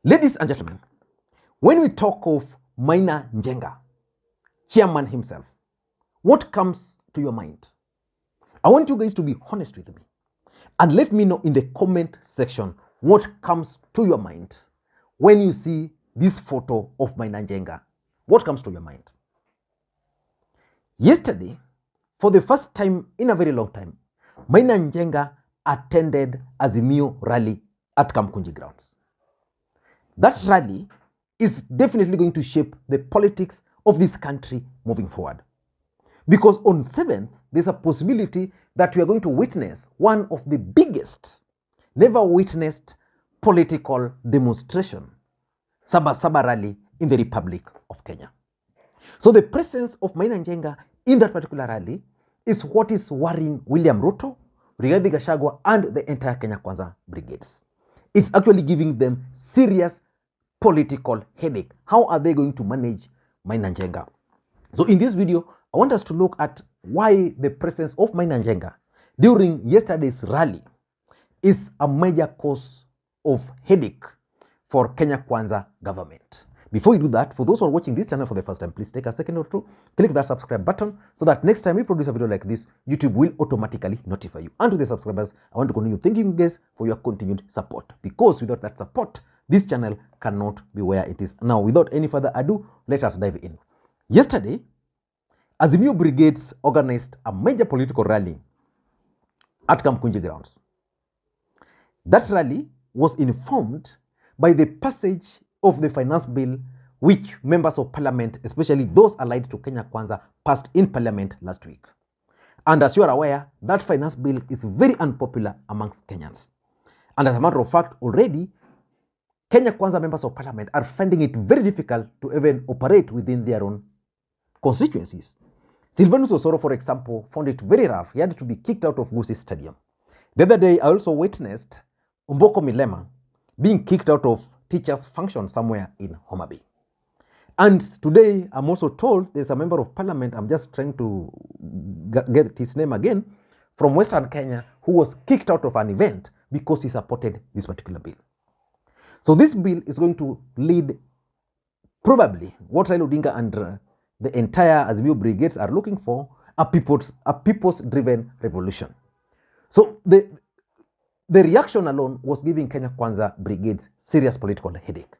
Ladies and gentlemen, when we talk of Maina Njenga, chairman himself, what comes to your mind? I want you guys to be honest with me and let me know in the comment section what comes to your mind when you see this photo of Maina Njenga. What comes to your mind? Yesterday, for the first time in a very long time, Maina Njenga attended Azimio rally at Kamukunji grounds. That rally is definitely going to shape the politics of this country moving forward. Because on 7th, there's a possibility that we are going to witness one of the biggest, never witnessed political demonstration, Saba rally in the Republic of Kenya. So the presence of Maina Njenga in that particular rally is what is worrying William Ruto, Raila Gachagua, and the entire Kenya Kwanza brigades. It's actually giving them serious political headache. How are they going to manage Maina Njenga? So in this video, I want us to look at why the presence of Maina Njenga during yesterday's rally is a major cause of headache for Kenya Kwanza government. Before we do that, for those who are watching this channel for the first time, please take a second or two, click that subscribe button so that next time we produce a video like this, YouTube will automatically notify you. And to the subscribers, I want to continue thanking you guys for your continued support, because without that support, this channel cannot be where it is now. Without any further ado, let us dive in. Yesterday, Azimio brigades organized a major political rally at Kamukunji grounds. That rally was informed by the passage of the finance bill which members of parliament, especially those allied to Kenya Kwanza, passed in parliament last week. And as you are aware, that finance bill is very unpopular amongst Kenyans. And as a matter of fact, already Kenya Kwanza members of parliament are finding it very difficult to even operate within their own constituencies. Silvanus Osoro, for example, found it very rough. He had to be kicked out of Gusii Stadium. The other day, I also witnessed Umboko Milema being kicked out of teachers' function somewhere in Homa Bay. And today, I'm also told there's a member of parliament, I'm just trying to get his name again, from Western Kenya, who was kicked out of an event because he supported this particular bill. So this bill is going to lead probably what Raila Odinga and the entire Azimio brigades are looking for, a people's-driven revolution. So the reaction alone was giving Kenya Kwanza brigades serious political headache.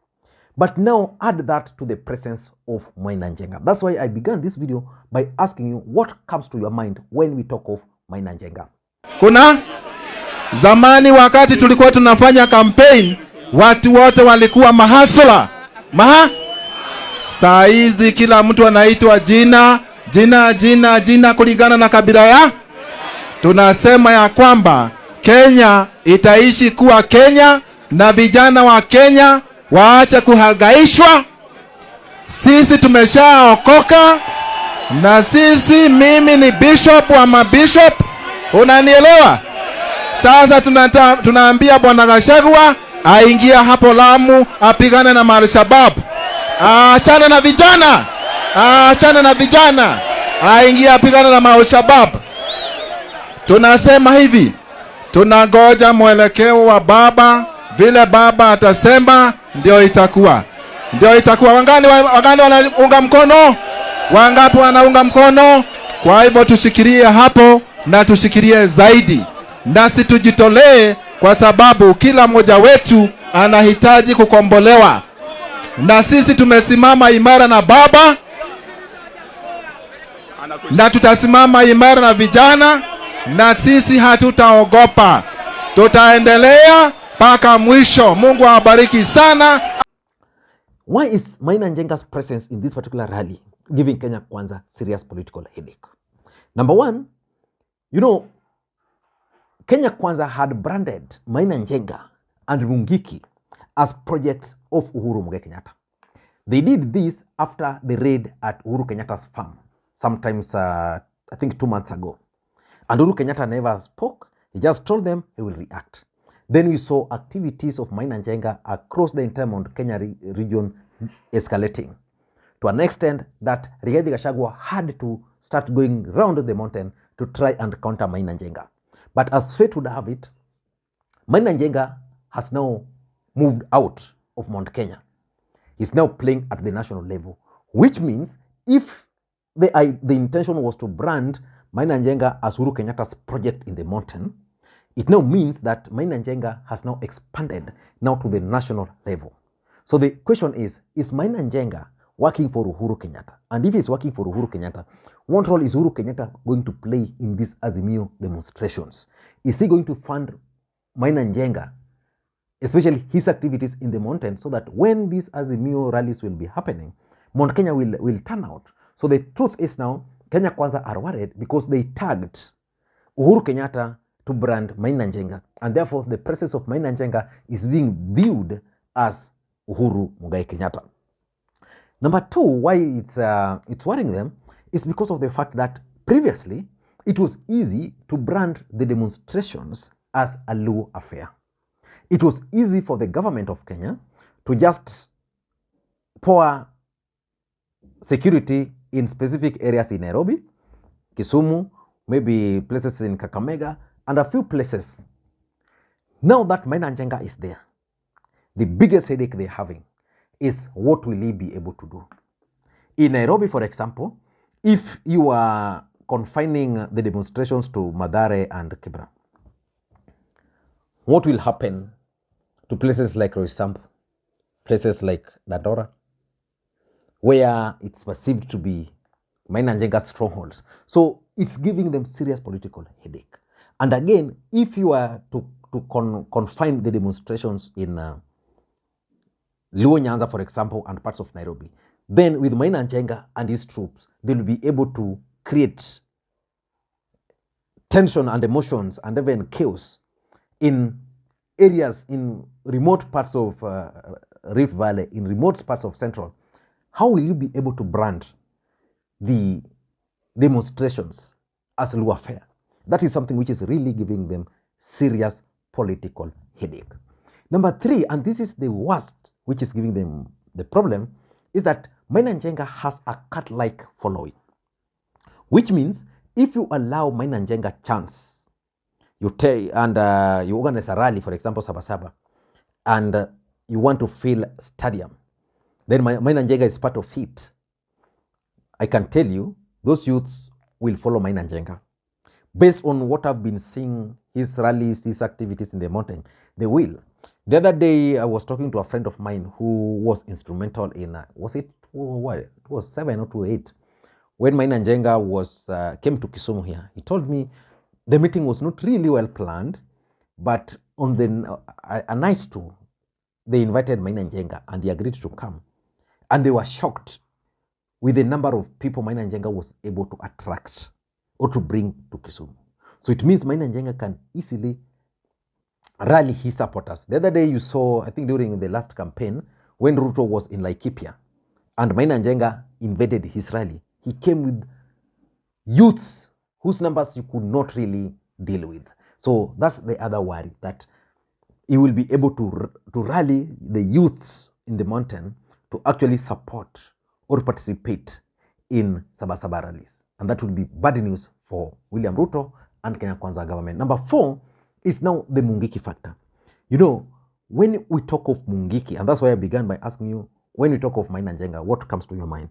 But now add that to the presence of Maina Njenga. That's why I began this video by asking you what comes to your mind when we talk of Maina Njenga. Kuna zamani wakati tulikuwa tunafanya campaign, watu wote walikuwa mahasula. Saa hizi kila mtu anaitwa jina kulingana na kabila ya. Tunasema ya kwamba Kenya itaishi kuwa Kenya na vijana wa Kenya waache kuhangaishwa. Sisi tumeshaokoka na mimi ni bishop wa mabishop. Unanielewa? Sasa tunaambia Bwana Gachagua aingia hapo Lamu apigane na Al-Shabaab. Achana na vijana. Aingia apigane na Al-Shabaab. Tunasema hivi, tunangoja mwelekeo wa baba, vile baba atasema ndio itakuwa. Wangapi wanaunga mkono? Wangapi wanaunga mkono? Kwa hivyo tushikilie hapo na tushikilie zaidi. Nasi tujitolee, kwa sababu kila mmoja wetu anahitaji kukombolewa. Na sisi tumesimama imara na baba, na tutasimama imara na vijana, na sisi hatutaogopa. Tutaendelea mpaka mwisho. Mungu awabariki sana. Why is Maina Njenga's presence in this particular rally giving Kenya Kwanza serious political headache? Number one, Kenya Kwanza had branded Maina Njenga and Mungiki as projects of Uhuru Kenyatta. They did this after the raid at Uhuru Kenyatta's farm, sometimes I think 2 months ago. And Uhuru Kenyatta never spoke. He just told them he will react. Then we saw activities of Maina Njenga across the entire Mount Kenya region escalating to an extent that Rigathi Gachagua had to start going round the mountain to try and counter Maina Njenga. But as fate would have it, Maina Njenga has now moved out of Mount Kenya. He's now playing at the national level, which means if the intention was to brand Maina Njenga as Uhuru Kenyatta's project in the mountain, it now means that Maina Njenga has now expanded now to the national level. So the question is Maina Njenga working for Uhuru Kenyatta? And if he's working for Uhuru Kenyatta, what role is Uhuru Kenyatta going to play in these Azimio demonstrations? Is he going to fund Maina Njenga, especially his activities in the mountain, so that when these Azimio rallies will be happening, Mount Kenya will turn out? So the truth is now, Kenya Kwanza are worried because they tagged Uhuru Kenyatta to brand Maina Njenga, and therefore the presence of Maina Njenga is being viewed as Uhuru Muigai Kenyatta. Number two, why it's worrying them is because of the fact that previously it was easy to brand the demonstrations as a Luo affair. It was easy for the government of Kenya to just pour security in specific areas in Nairobi, Kisumu, maybe places in Kakamega, and a few places. Now that Maina Njenga is there, the biggest headache they're having is what will he be able to do? In Nairobi, for example, if you are confining the demonstrations to Mathare and Kibra, what will happen to places like Roysambu, places like Dadora, where it's perceived to be Maina Njenga's strongholds? So it's giving them serious political headache. And again, if you are to confine the demonstrations in Luo Nyanza, for example, and parts of Nairobi, then with Maina Njenga and his troops, they will be able to create tension and emotions and even chaos in areas in remote parts of Rift Valley, in remote parts of Central. How will you be able to brand the demonstrations as Luo affair? That is something which is really giving them serious political headache. Number three, and this is the worst, which is giving them the problem, is that Maina Njenga has a cult-like following, which means if you allow Maina Njenga chance, you organize a rally, for example, Sabasaba, and you want to fill stadium, then Maina Njenga is part of it. I can tell you, those youths will follow Maina Njenga. Based on what I've been seeing, his rallies, his activities in the mountain, they will. The other day, I was talking to a friend of mine who was instrumental in, was it 7 or 8, when Maina Njenga came to Kisumu here. He told me the meeting was not really well planned, but on a night too, they invited Maina Njenga and he agreed to come. And they were shocked with the number of people Maina Njenga was able to attract or to bring to Kisumu. So it means Maina Njenga can easily rally his supporters. The other day you saw, I think during the last campaign, when Ruto was in Laikipia and Maina Njenga invaded his rally, he came with youths whose numbers you could not really deal with. So that's the other worry, that he will be able to rally the youths in the mountain to actually support or participate in Sabasaba rallies. And that will be bad news for William Ruto and Kenya Kwanza government. Number 4 is now the Mungiki factor. You know, when we talk of Mungiki, and that's why I began by asking you, when we talk of Maina Njenga, what comes to your mind?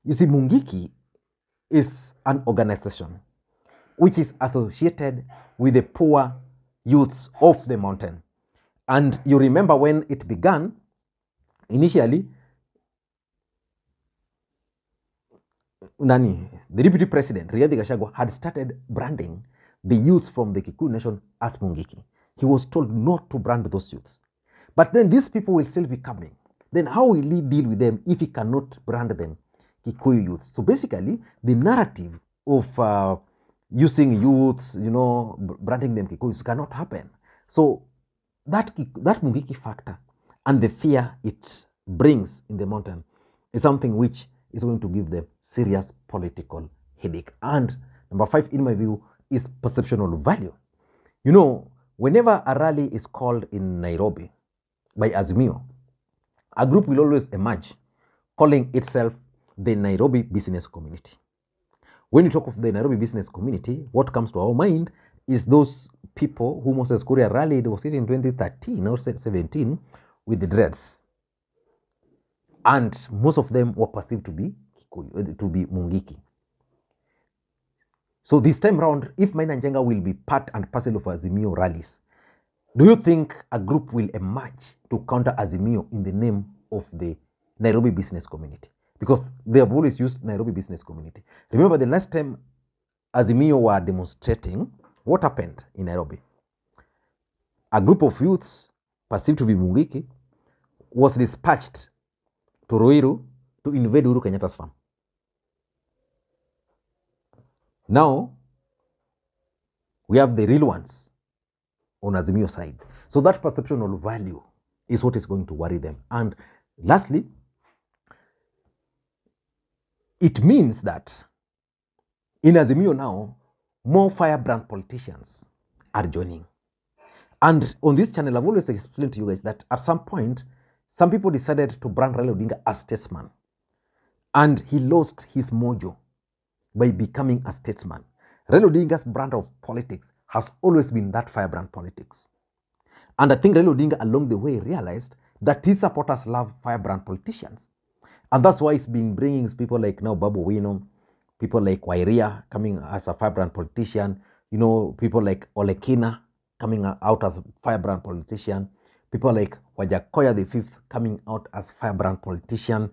You see, Mungiki is an organization which is associated with the poor youths of the mountain. And you remember when it began, initially, the deputy president, Raila Odinga, had started branding the youths from the Kikuyu nation as Mungiki. He was told not to brand those youths. But then these people will still be coming. Then how will he deal with them if he cannot brand them Kikuyu youths? So basically, the narrative of using youths, branding them Kikuyus cannot happen. So that Mungiki factor and the fear it brings in the mountain is something which is going to give them serious political headache. And number 5, in my view, is perceptional value. You know, whenever a rally is called in Nairobi by Azimio, a group will always emerge calling itself the Nairobi Business Community. When you talk of the Nairobi Business Community, what comes to our mind is those people who Moses Kuria rallied, was it in 2013 or 2017, with the dreads. and most of them were perceived to be Mungiki. So this time round, if Maina Njenga will be part and parcel of Azimio rallies, do you think a group will emerge to counter Azimio in the name of the Nairobi business community? Because they have always used Nairobi business community. Remember the last time Azimio were demonstrating, what happened in Nairobi? A group of youths perceived to be Mungiki was dispatched to Ruiru to invade Uhuru Kenyatta's farm. Now, we have the real ones on Azimio side. So that perception of value is what is going to worry them. And lastly, it means that in Azimio now, more firebrand politicians are joining. And on this channel, I've always explained to you guys that at some point, some people decided to brand Raila Odinga as statesman. And he lost his mojo by becoming a statesman. Raila Odinga's brand of politics has always been that firebrand politics. And I think Raila Odinga along the way realized that his supporters love firebrand politicians. And that's why he's been bringing people like now Babu Wino, people like Wairia coming as a firebrand politician, people like Olekina coming out as a firebrand politician, people like Wajakoya the Fifth coming out as firebrand politician,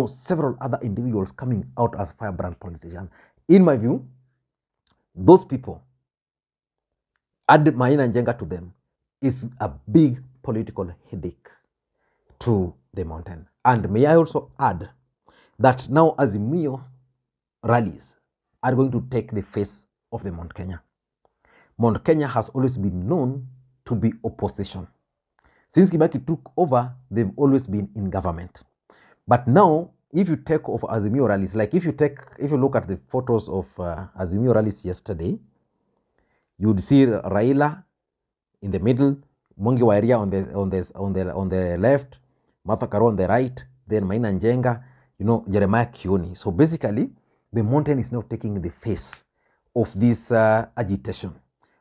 several other individuals coming out as firebrand politician. In my view, those people, add Maina Njenga to them, is a big political headache to the mountain. And may I also add that now Azimio rallies are going to take the face of the Mount Kenya. Mount Kenya has always been known to be opposition. Since Kibaki took over, they've always been in government. But now, if you take of Azimio rallies, like if you look at the photos of Azimio rallies yesterday, you would see Raila in the middle, Mwangi Wairia on the left, Martha Karua on the right, then Maina Njenga, Jeremiah Kioni. So basically, the mountain is now taking the face of this agitation,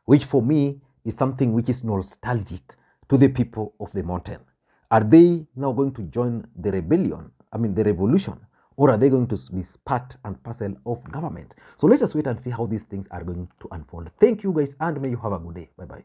which for me is something which is nostalgic to the people of the mountain. Are they now going to join the revolution, or are they going to be part and parcel of government? So let us wait and see how these things are going to unfold. Thank you guys, and may you have a good day. Bye-bye.